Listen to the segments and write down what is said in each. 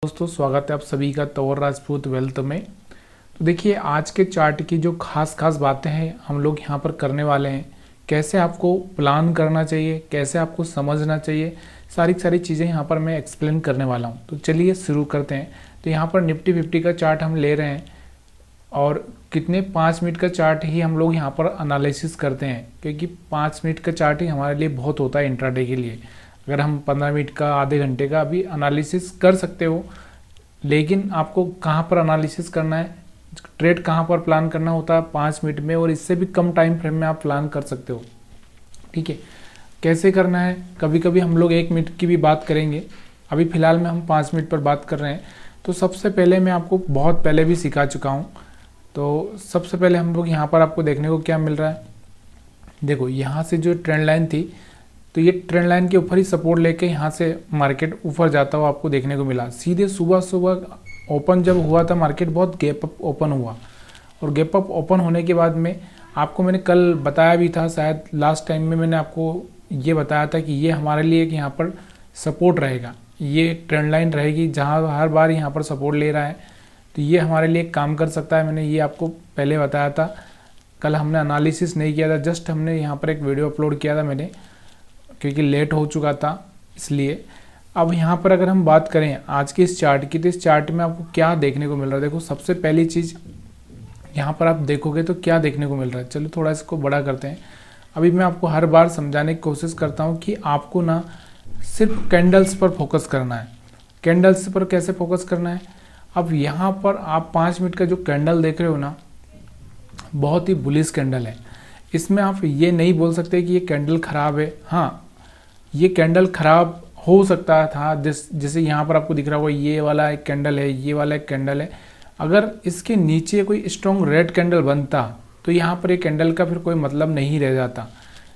दोस्तों, स्वागत है आप सभी का तौर राजपूत वेल्थ में। तो देखिए, आज के चार्ट की जो खास बातें हैं हम लोग यहाँ पर करने वाले हैं। कैसे आपको प्लान करना चाहिए, कैसे आपको समझना चाहिए, सारी चीज़ें यहाँ पर मैं एक्सप्लेन करने वाला हूँ। तो चलिए शुरू करते हैं। तो यहाँ पर निफ्टी 50 का चार्ट हम ले रहे हैं और कितने 5 मिनट का चार्ट ही हम लोग यहाँ पर एनालिसिस करते हैं, क्योंकि 5 मिनट का चार्ट ही हमारे लिए बहुत होता है इंट्राडे के लिए। अगर हम 15 मिनट का, आधे घंटे का भी एनालिसिस कर सकते हो, लेकिन आपको कहाँ पर एनालिसिस करना है, ट्रेड कहाँ पर प्लान करना होता है 5 मिनट में, और इससे भी कम टाइम फ्रेम में आप प्लान कर सकते हो। ठीक है, कैसे करना है, कभी कभी हम लोग 1 मिनट की भी बात करेंगे, अभी फ़िलहाल में हम 5 मिनट पर बात कर रहे हैं। तो सबसे पहले मैं आपको बहुत पहले भी सिखा चुका हूँ। तो सबसे पहले हम लोग यहाँ पर आपको देखने को क्या मिल रहा है, देखो यहाँ से जो ट्रेंड लाइन थी, तो ये ट्रेंड लाइन के ऊपर ही सपोर्ट लेके यहाँ से मार्केट ऊपर जाता हुआ आपको देखने को मिला। सीधे सुबह ओपन जब हुआ था मार्केट, बहुत गैप अप ओपन हुआ, और गैप अप ओपन होने के बाद में आपको मैंने कल बताया भी था, शायद लास्ट टाइम में मैंने आपको ये बताया था कि ये हमारे लिए कि यहाँ पर सपोर्ट रहेगा, ये ट्रेंड लाइन रहेगी जहाँ हर बार यहाँ पर सपोर्ट ले रहा है, तो ये हमारे लिए काम कर सकता है। मैंने ये आपको पहले बताया था। कल हमने एनालिसिस नहीं किया था, जस्ट हमने यहाँ पर एक वीडियो अपलोड किया था मैंने, क्योंकि लेट हो चुका था इसलिए। अब यहाँ पर अगर हम बात करें आज के इस चार्ट की, तो इस चार्ट में आपको क्या देखने को मिल रहा है। देखो, सबसे पहली चीज़ यहाँ पर आप देखोगे तो क्या देखने को मिल रहा है। चलो थोड़ा इसको बड़ा करते हैं। अभी मैं आपको हर बार समझाने की कोशिश करता हूँ कि आपको ना सिर्फ कैंडल्स पर फोकस करना है। कैंडल्स पर कैसे फोकस करना है, अब यहाँ पर आप 5 मिनट का जो कैंडल देख रहे हो ना, बहुत ही बुलिश कैंडल है। इसमें आप ये नहीं बोल सकते कि ये कैंडल ख़राब है। हाँ, ये कैंडल ख़राब हो सकता था, जैसे यहाँ पर आपको दिख रहा होगा, ये वाला एक कैंडल है, ये वाला एक कैंडल है। अगर इसके नीचे कोई स्ट्रॉन्ग रेड कैंडल बनता तो यहाँ पर एक कैंडल का फिर कोई मतलब नहीं रह जाता।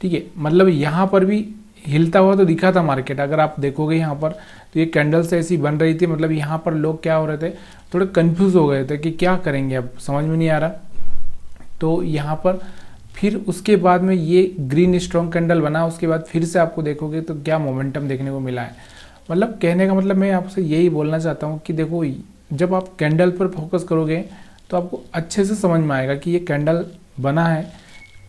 ठीक है, मतलब यहाँ पर भी हिलता हुआ तो दिखा था मार्केट। अगर आप देखोगे यहाँ पर, तो ये कैंडल्स ऐसी बन रही थी, मतलब यहाँ पर लोग क्या हो रहे थे, थोड़े कन्फ्यूज़ हो गए थे कि क्या करेंगे, अब समझ में नहीं आ रहा। तो यहाँ पर फिर उसके बाद में ये ग्रीन स्ट्रॉन्ग कैंडल बना, उसके बाद फिर से आपको देखोगे तो क्या मोमेंटम देखने को मिला है। मतलब कहने का मतलब मैं आपसे यही बोलना चाहता हूँ कि देखो, जब आप कैंडल पर फोकस करोगे तो आपको अच्छे से समझ में आएगा कि ये कैंडल बना है।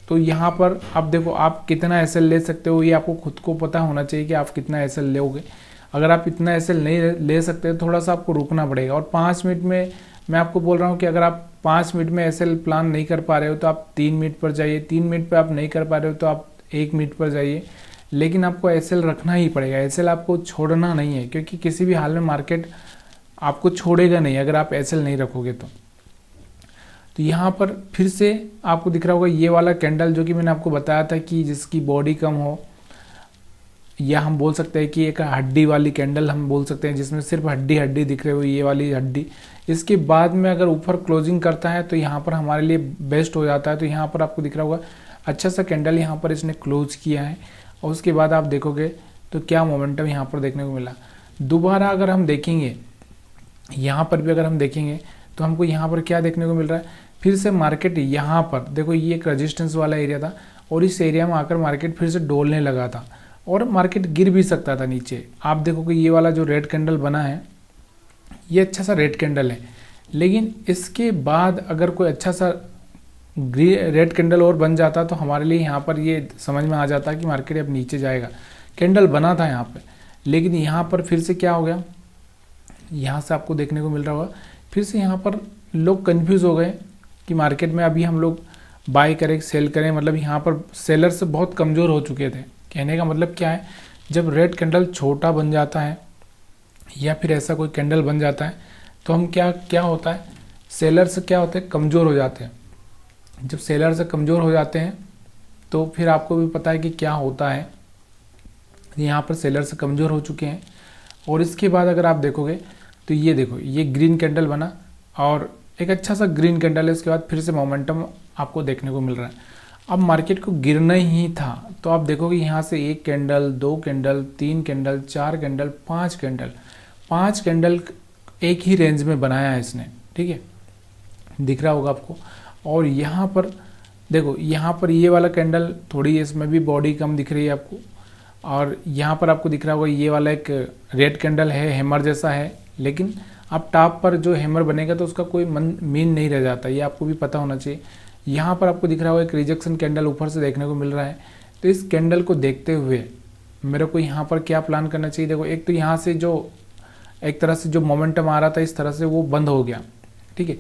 तो यहाँ पर आप देखो, आप कितना एसएल ले सकते हो, ये आपको खुद को पता होना चाहिए कि आप कितना एसएल लोगे। अगर आप इतना एसएल नहीं ले सकते, थोड़ा सा आपको रुकना पड़ेगा। और 5 मिनट में मैं आपको बोल रहा हूँ कि अगर आप 5 मिनट में एसएल प्लान नहीं कर पा रहे हो तो आप 3 मिनट पर जाइए, 3 मिनट पर आप नहीं कर पा रहे हो तो आप 1 मिनट पर जाइए, लेकिन आपको एसएल रखना ही पड़ेगा। एसएल आपको छोड़ना नहीं है, क्योंकि किसी भी हाल में मार्केट आपको छोड़ेगा नहीं अगर आप एसएल नहीं रखोगे तो यहाँ पर फिर से आपको दिख रहा होगा ये वाला कैंडल, जो कि मैंने आपको बताया था कि जिसकी बॉडी कम हो, या हम बोल सकते हैं कि एक हड्डी वाली कैंडल हम बोल सकते हैं, जिसमें सिर्फ हड्डी दिख रहे हो, ये वाली हड्डी। इसके बाद में अगर ऊपर क्लोजिंग करता है तो यहाँ पर हमारे लिए बेस्ट हो जाता है। तो यहाँ पर आपको दिख रहा होगा अच्छा सा कैंडल यहाँ पर इसने क्लोज किया है, और उसके बाद आप देखोगे तो क्या मोमेंटम यहाँ पर देखने को मिला। दोबारा अगर हम देखेंगे, यहाँ पर भी अगर हम देखेंगे तो हमको यहाँ पर क्या देखने को मिल रहा है, फिर से मार्केट यहाँ पर देखो, ये एक रेजिस्टेंस वाला एरिया था, और इस एरिया में आकर मार्केट फिर से डोलने लगा था, और मार्केट गिर भी सकता था नीचे। आप देखो कि ये वाला जो रेड कैंडल बना है, ये अच्छा सा रेड कैंडल है, लेकिन इसके बाद अगर कोई अच्छा सा रेड कैंडल और बन जाता तो हमारे लिए यहाँ पर ये समझ में आ जाता कि मार्केट अब नीचे जाएगा। कैंडल बना था यहाँ पर, लेकिन यहाँ पर फिर से क्या हो गया, यहाँ से आपको देखने को मिल रहा होगा फिर से यहाँ पर लोग कन्फ्यूज़ हो गए कि मार्केट में अभी हम लोग बाय करें सेल करें। मतलब यहाँ पर सेलर्स बहुत कमज़ोर हो चुके थे। कहने का मतलब क्या है, जब रेड कैंडल छोटा बन जाता है या फिर ऐसा कोई कैंडल बन जाता है तो हम क्या होता है, सेलर्स क्या होते हैं, कमज़ोर हो जाते हैं। जब सेलर्स कमज़ोर हो जाते हैं तो फिर आपको भी पता है कि क्या होता है, यहाँ पर सेलर्स कमज़ोर हो चुके हैं। और इसके बाद अगर आप देखोगे तो ये देखो, ये ग्रीन कैंडल बना और एक अच्छा सा ग्रीन कैंडल है, उसके बाद फिर से मोमेंटम आपको देखने को मिल रहा है। अब मार्केट को गिरना ही था, तो आप देखोगे यहाँ से 1 candle, 2 candle, 3 candle, 4 candle, 5 candle, 5 candle एक ही रेंज में बनाया है इसने। ठीक है, दिख रहा होगा आपको। और यहाँ पर देखो, यहाँ पर ये वाला कैंडल थोड़ी, इसमें भी बॉडी कम दिख रही है आपको, और यहाँ पर आपको दिख रहा होगा ये वाला एक रेड कैंडल है, हैमर जैसा है, लेकिन अब टॉप पर जो हैमर बनेगा तो उसका कोई मीन नहीं रह जाता, ये आपको भी पता होना चाहिए। यहाँ पर आपको दिख रहा होगा एक रिजेक्शन कैंडल ऊपर से देखने को मिल रहा है। तो इस कैंडल को देखते हुए मेरे को यहाँ पर क्या प्लान करना चाहिए? देखो, एक तो यहाँ से जो एक तरह से जो मोमेंटम आ रहा था इस तरह से वो बंद हो गया, ठीक है,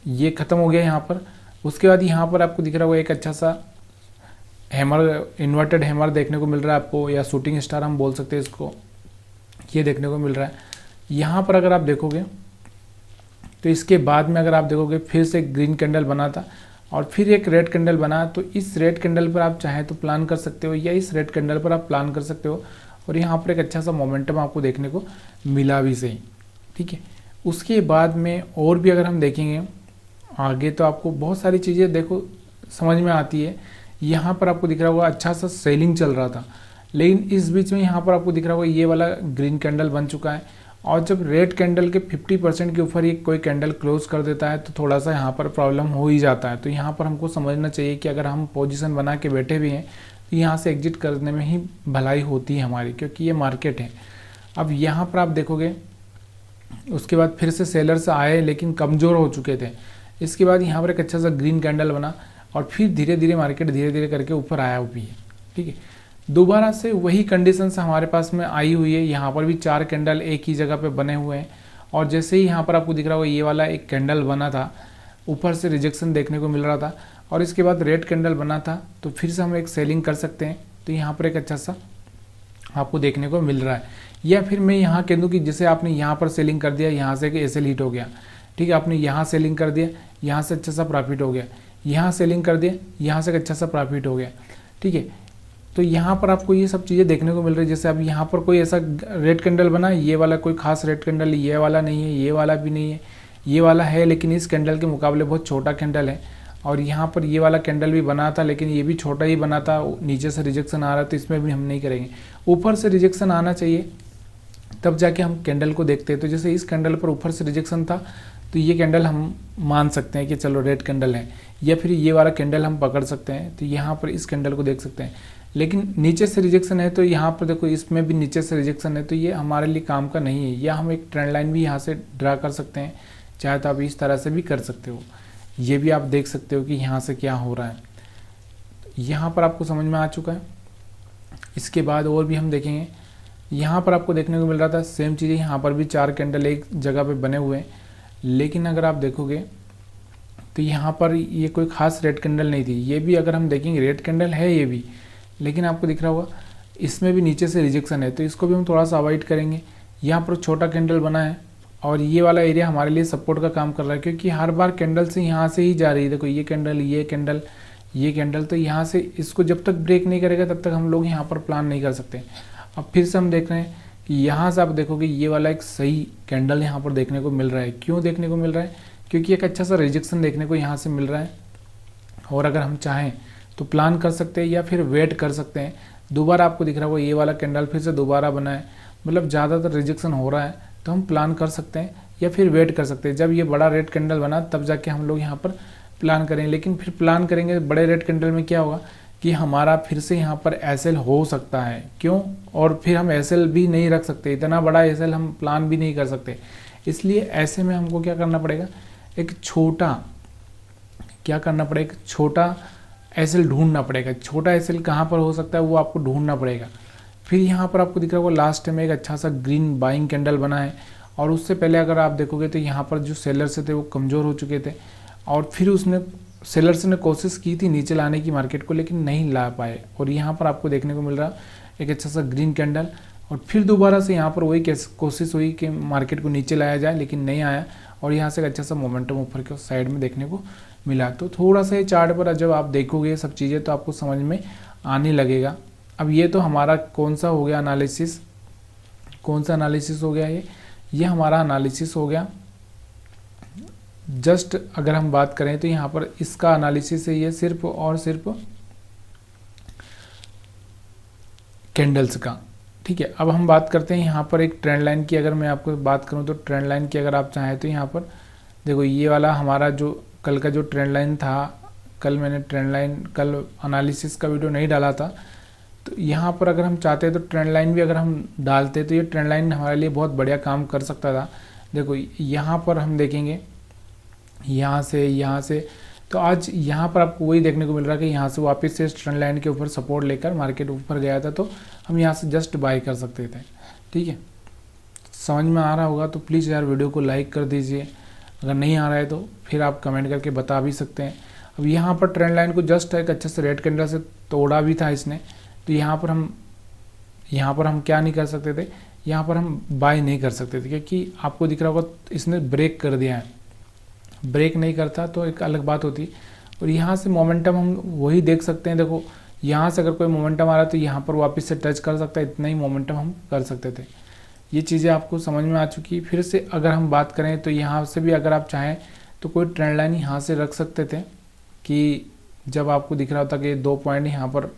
ये खत्म हो गया यहाँ पर। उसके बाद यहाँ पर आपको दिख रहा होगा एक अच्छा सा हैमर, इन्वर्टेड हैमर देखने को मिल रहा है आपको, या शूटिंग स्टार हम बोल सकते हैं इसको, ये देखने को मिल रहा है। यहाँ पर अगर आप देखोगे तो इसके बाद में अगर आप देखोगे फिर से ग्रीन कैंडल बना था और फिर एक रेड कैंडल बना। तो इस रेड कैंडल पर आप चाहें तो प्लान कर सकते हो, या इस रेड कैंडल पर आप प्लान कर सकते हो। और यहाँ पर एक अच्छा सा मोमेंटम आपको देखने को मिला भी सही, ठीक है। उसके बाद में और भी अगर हम देखेंगे आगे तो आपको बहुत सारी चीज़ें देखो समझ में आती है। यहाँ पर आपको दिख रहा होगा अच्छा सा सेलिंग चल रहा था, लेकिन इस बीच में यहाँ पर आपको दिख रहा होगा ये वाला ग्रीन कैंडल बन चुका है। और जब रेड कैंडल के 50% के ऊपर ये कोई कैंडल क्लोज कर देता है तो थोड़ा सा यहाँ पर प्रॉब्लम हो ही जाता है। तो यहाँ पर हमको समझना चाहिए कि अगर हम पोजीशन बना के बैठे भी हैं तो यहाँ से एग्जिट करने में ही भलाई होती है हमारी, क्योंकि ये मार्केट है। अब यहाँ पर आप देखोगे उसके बाद फिर से सेलर्स आए लेकिन कमज़ोर हो चुके थे। इसके बाद यहाँ पर एक अच्छा सा ग्रीन कैंडल बना और फिर धीरे धीरे मार्केट धीरे धीरे करके ऊपर आया भी है, ठीक है। दोबारा से वही कंडीशंस हमारे पास में आई हुई है। यहाँ पर भी 4 कैंडल एक ही जगह पे बने हुए हैं और जैसे ही यहाँ पर आपको दिख रहा होगा ये वाला एक कैंडल बना था, ऊपर से रिजेक्शन देखने को मिल रहा था और इसके बाद रेड कैंडल बना था, तो फिर से हम एक सेलिंग कर सकते हैं। तो यहाँ पर एक अच्छा सा आपको देखने को मिल रहा है। या फिर मैं यहाँ कह दूँ कि जैसे आपने यहाँ पर सेलिंग कर दिया, यहाँ से एसएल हिट हो गया, ठीक है, आपने यहाँ सेलिंग कर दिया, यहाँ से अच्छा सा प्रॉफिट हो गया, यहाँ सेलिंग कर दिया, यहाँ से अच्छा सा प्रॉफिट हो गया, ठीक है। तो यहाँ पर आपको ये सब चीज़ें देखने को मिल रही है। जैसे अब यहाँ पर कोई ऐसा रेड कैंडल बना, ये वाला कोई खास रेड कैंडल ये वाला नहीं है, ये वाला भी नहीं है, ये वाला है लेकिन इस कैंडल के मुकाबले बहुत छोटा कैंडल है। और यहाँ पर ये वाला कैंडल भी बना था लेकिन ये भी छोटा ही बना था, नीचे से रिजेक्शन आ रहा था, तो इसमें भी हम नहीं करेंगे। ऊपर से रिजेक्शन आना चाहिए तब जाके हम कैंडल को देखते हैं। तो जैसे इस कैंडल पर ऊपर से रिजेक्शन था तो ये कैंडल हम मान सकते हैं कि चलो रेड कैंडल है, या फिर ये वाला कैंडल हम पकड़ सकते हैं। तो यहाँ पर इस कैंडल को देख सकते हैं, लेकिन नीचे से रिजेक्शन है तो यहाँ पर देखो इसमें भी नीचे से रिजेक्शन है, तो ये हमारे लिए काम का नहीं है। या हम एक ट्रेंड लाइन भी यहाँ से ड्रा कर सकते हैं, चाहे तो आप इस तरह से भी कर सकते हो। ये भी आप देख सकते हो कि यहाँ से क्या हो रहा है। यहाँ पर आपको समझ में आ चुका है। इसके बाद और भी हम देखेंगे, यहाँ पर आपको देखने को मिल रहा था सेम चीज़ें, यहाँ पर भी 4 कैंडल एक जगह पे बने हुए हैं, लेकिन अगर आप देखोगे तो यहाँ पर ये कोई खास रेड कैंडल नहीं थी। ये भी अगर हम देखेंगे रेड कैंडल है ये भी, लेकिन आपको दिख रहा होगा इसमें भी नीचे से रिजेक्शन है, तो इसको भी हम थोड़ा सा अवॉइड करेंगे। यहाँ पर छोटा कैंडल बना है और ये वाला एरिया हमारे लिए सपोर्ट का काम कर रहा है, क्योंकि हर बार कैंडल से यहाँ से ही जा रही है। देखो ये कैंडल, ये कैंडल, ये कैंडल, तो यहाँ से इसको जब तक ब्रेक नहीं करेगा तब तक हम लोग यहाँ पर प्लान नहीं कर सकते। अब फिर से हम देख रहे हैं कि यहाँ से आप देखोगे ये वाला एक सही कैंडल यहाँ पर देखने को मिल रहा है। क्यों देखने को मिल रहा है? क्योंकि एक अच्छा सा रिजेक्शन देखने को यहाँ से मिल रहा है। और अगर हम चाहें तो प्लान कर सकते हैं या फिर वेट कर सकते हैं। दोबारा आपको दिख रहा होगा ये वाला कैंडल फिर से दोबारा बना है, मतलब ज़्यादातर रिजेक्शन हो रहा है, तो हम प्लान कर सकते हैं या फिर वेट कर सकते हैं। जब ये बड़ा रेड कैंडल बना तब जाके हम लोग यहाँ पर प्लान करेंगे। लेकिन फिर प्लान करेंगे बड़े रेड कैंडल में क्या होगा कि हमारा फिर से यहाँ पर एसएल हो सकता है। क्यों? और फिर हम एसएल भी नहीं रख सकते, इतना बड़ा एसएल हम प्लान भी नहीं कर सकते। इसलिए ऐसे में हमको क्या करना पड़ेगा, एक छोटा छोटा एसएल ढूंढना पड़ेगा। छोटा एसएल कहाँ पर हो सकता है वो आपको ढूंढना पड़ेगा। फिर यहाँ पर आपको दिख रहा होगा लास्ट में एक अच्छा सा ग्रीन बाइंग कैंडल बना है, और उससे पहले अगर आप देखोगे तो यहाँ पर जो सेलर्स थे वो कमज़ोर हो चुके थे, और फिर सेलर्स ने कोशिश की थी नीचे लाने की मार्केट को, लेकिन नहीं ला पाए। और यहाँ पर आपको देखने को मिल रहा एक अच्छा सा ग्रीन कैंडल, और फिर दोबारा से यहाँ पर वही कोशिश हुई कि मार्केट को नीचे लाया जाए, लेकिन नहीं आया, और यहाँ से एक अच्छा सा मोमेंटम ऊपर के साइड में देखने को मिला। तो थोड़ा सा ये चार्ट पर जब आप देखोगे ये सब चीज़ें तो आपको समझ में आने लगेगा। अब ये तो हमारा कौन सा हो गया एनालिसिस, कौन सा एनालिसिस हो गया, ये हमारा एनालिसिस हो गया। जस्ट अगर हम बात करें तो यहाँ पर इसका एनालिसिस है ये सिर्फ और सिर्फ कैंडल्स का। ठीक है, अब हम बात करते हैं यहाँ पर एक ट्रेंड लाइन की। अगर मैं आपको बात करूँ तो ट्रेंड लाइन की अगर आप चाहें तो यहाँ पर देखो ये वाला हमारा जो कल का जो ट्रेंड लाइन था, कल मैंने ट्रेंड लाइन कल एनालिसिस का वीडियो नहीं डाला था, तो यहाँ पर अगर हम चाहते हैं तो ट्रेंड लाइन भी अगर हम डालते तो ये ट्रेंड लाइन हमारे लिए बहुत बढ़िया काम कर सकता था। देखो यहाँ पर हम देखेंगे यहाँ से तो आज यहाँ पर आपको वही देखने को मिल रहा है कि यहाँ से वापस से ट्रेंड लाइन के ऊपर सपोर्ट लेकर मार्केट ऊपर गया था, तो हम यहाँ से जस्ट बाय कर सकते थे। ठीक है, समझ में आ रहा होगा तो प्लीज़ यार वीडियो को लाइक कर दीजिए। अगर नहीं आ रहा है तो फिर आप कमेंट करके बता भी सकते हैं। अब यहाँ पर ट्रेंड लाइन को जस्ट एक अच्छे से रेड कैंडल से तोड़ा भी था इसने, तो यहाँ पर हम क्या नहीं कर सकते थे, यहाँ पर हम बाय नहीं कर सकते थे, क्योंकि आपको दिख रहा होगा इसने ब्रेक कर दिया है। ब्रेक नहीं करता तो एक अलग बात होती। और यहाँ से मोमेंटम हम वही देख सकते हैं। देखो यहाँ से अगर कोई मोमेंटम आ रहा है तो यहाँ पर वापस से टच कर सकता है, इतना ही मोमेंटम हम कर सकते थे। ये चीज़ें आपको समझ में आ चुकी। फिर से अगर हम बात करें तो यहाँ से भी अगर आप चाहें तो कोई ट्रेंड लाइन यहाँ से रख सकते थे, कि जब आपको दिख रहा होता कि 2 पॉइंट यहाँ पर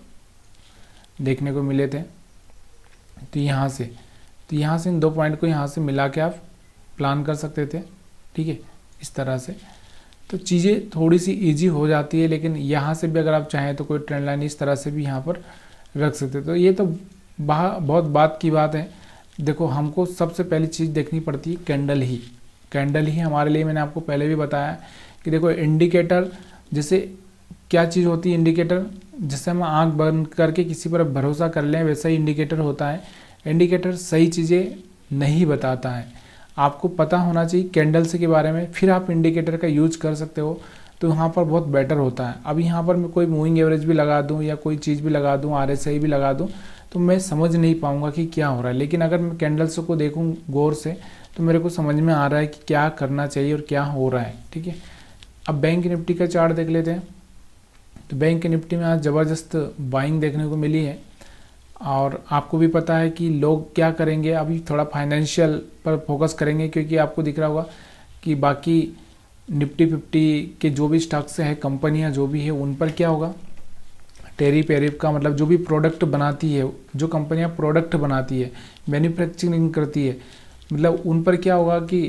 देखने को मिले थे, तो यहाँ से इन 2 पॉइंट को यहाँ से मिला के आप प्लान कर सकते थे। ठीक है, इस तरह से तो चीज़ें थोड़ी सी इजी हो जाती है। लेकिन यहाँ से भी अगर आप चाहें तो कोई ट्रेंड लाइन इस तरह से भी यहाँ पर रख सकते। तो ये तो बहुत बात की बात है। देखो हमको सबसे पहली चीज़ देखनी पड़ती है कैंडल ही हमारे लिए। मैंने आपको पहले भी बताया कि देखो इंडिकेटर जैसे क्या चीज़ होती है, इंडिकेटर जैसे हम आंख बंद करके किसी पर भरोसा कर लें वैसा ही इंडिकेटर होता है। इंडिकेटर सही चीज़ें नहीं बताता है, आपको पता होना चाहिए कैंडल्स के बारे में, फिर आप इंडिकेटर का यूज कर सकते हो, तो यहाँ पर बहुत बेटर होता है। अब यहाँ पर मैं कोई मूविंग एवरेज भी लगा दूँ या कोई चीज़ भी लगा दूँ, RSI भी लगा दूँ, तो मैं समझ नहीं पाऊँगा कि क्या हो रहा है। लेकिन अगर मैं कैंडल्स को देखूँ गौर से तो मेरे को समझ में आ रहा है कि क्या करना चाहिए और क्या हो रहा है। ठीक है, अब बैंक निफ्टी का चार्ट देख लेते हैं। तो बैंक निफ्टी में आज ज़बरदस्त बाइंग देखने को मिली है, और आपको भी पता है कि लोग क्या करेंगे, अभी थोड़ा फाइनेंशियल पर फोकस करेंगे, क्योंकि आपको दिख रहा होगा कि बाकी निफ्टी 50 के जो भी स्टॉक्स हैं, कंपनियां जो भी है, उन पर क्या होगा, टेरिफ का मतलब जो भी प्रोडक्ट बनाती है, जो कंपनियां प्रोडक्ट बनाती है, मैन्युफैक्चरिंग करती है, मतलब उन पर क्या होगा कि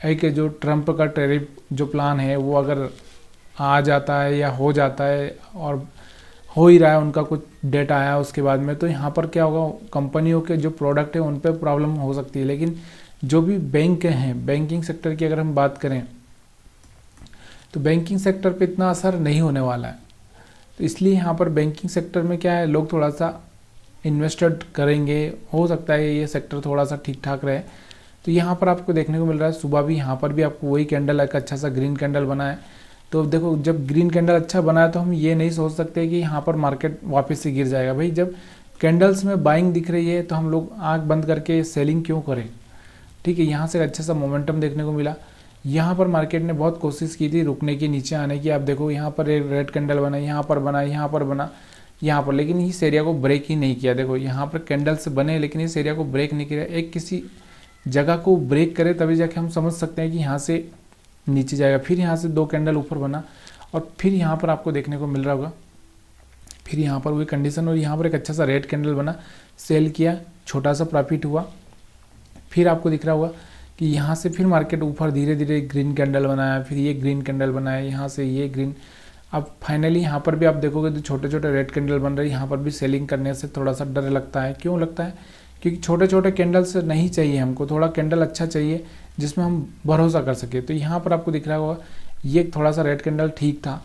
एक जो ट्रंप का टेरिफ जो प्लान है वो अगर आ जाता है या हो जाता है, और हो ही रहा है, उनका कुछ डेटा आया उसके बाद में, तो यहाँ पर क्या होगा, कंपनियों के जो प्रोडक्ट है उन पर प्रॉब्लम हो सकती है। लेकिन जो भी बैंक हैं, बैंकिंग सेक्टर की अगर हम बात करें तो बैंकिंग सेक्टर पे इतना असर नहीं होने वाला है। तो इसलिए यहाँ पर बैंकिंग सेक्टर में क्या है, लोग थोड़ा सा इन्वेस्टेड करेंगे, हो सकता है ये सेक्टर थोड़ा सा ठीक ठाक रहे। तो यहाँ पर आपको देखने को मिल रहा है, सुबह भी यहाँ पर भी आपको वही कैंडल एक अच्छा सा ग्रीन कैंडल बना है। तो देखो जब ग्रीन कैंडल अच्छा बना है तो हम ये नहीं सोच सकते कि यहाँ पर मार्केट वापस से गिर जाएगा। भाई जब कैंडल्स में बाइंग दिख रही है तो हम लोग आंख बंद करके सेलिंग क्यों करें। ठीक है, यहाँ से अच्छा सा मोमेंटम देखने को मिला। यहाँ पर मार्केट ने बहुत कोशिश की थी रुकने की, नीचे आने की। आप देखो यहाँ पर एक रेड कैंडल बना, यहाँ पर बना, यहाँ पर बना, यहाँ पर, लेकिन इस एरिया को ब्रेक ही नहीं किया। देखो यहाँ पर कैंडल्स बने लेकिन इस एरिया को ब्रेक नहीं किया। एक किसी जगह को ब्रेक करे तभी जाके हम समझ सकते हैं कि यहाँ से नीचे जाएगा। फिर यहाँ से 2 कैंडल ऊपर बना और फिर यहाँ पर आपको देखने को मिल रहा होगा, फिर यहाँ पर वही कंडीशन, और यहाँ पर एक अच्छा सा रेड कैंडल बना, सेल किया, छोटा सा प्रॉफिट हुआ। फिर आपको दिख रहा होगा कि यहाँ से फिर मार्केट ऊपर धीरे धीरे ग्रीन कैंडल बनाया, फिर ये ग्रीन कैंडल बनाया, यहाँ से ये ग्रीन। अब फाइनली यहाँ पर भी आप देखोगे तो छोटे छोटे रेड कैंडल बन रहे हैं। यहाँ पर भी सेलिंग करने से थोड़ा सा डर लगता है। क्यों लगता है? क्योंकि छोटे छोटे कैंडल्स नहीं चाहिए हमको, थोड़ा कैंडल अच्छा चाहिए जिसमें हम भरोसा कर सके। तो यहाँ पर आपको दिख रहा होगा ये थोड़ा सा रेड कैंडल ठीक था,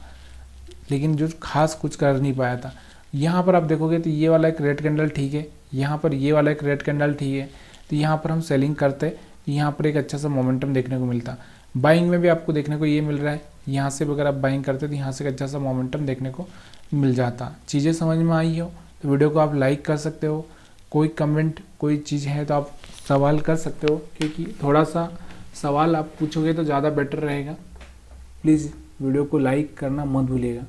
लेकिन जो खास कुछ कर नहीं पाया था। यहाँ पर आप देखोगे तो ये वाला एक रेड कैंडल ठीक है, यहाँ पर ये वाला एक रेड कैंडल ठीक है। तो यहाँ पर हम सेलिंग करते, यहाँ पर एक अच्छा सा मोमेंटम देखने को मिलता। बाइंग में भी आपको देखने को ये मिल रहा है, यहाँ से अगर आप बाइंग करते तो यहाँ से एक अच्छा सा मोमेंटम देखने को मिल जाता। चीज़ें समझ में आई हो तो वीडियो को आप लाइक कर सकते हो। कोई कमेंट कोई चीज़ है तो आप सवाल कर सकते हो, क्योंकि थोड़ा सा सवाल आप पूछोगे तो ज़्यादा बेटर रहेगा। प्लीज़ वीडियो को लाइक करना मत भूलिएगा।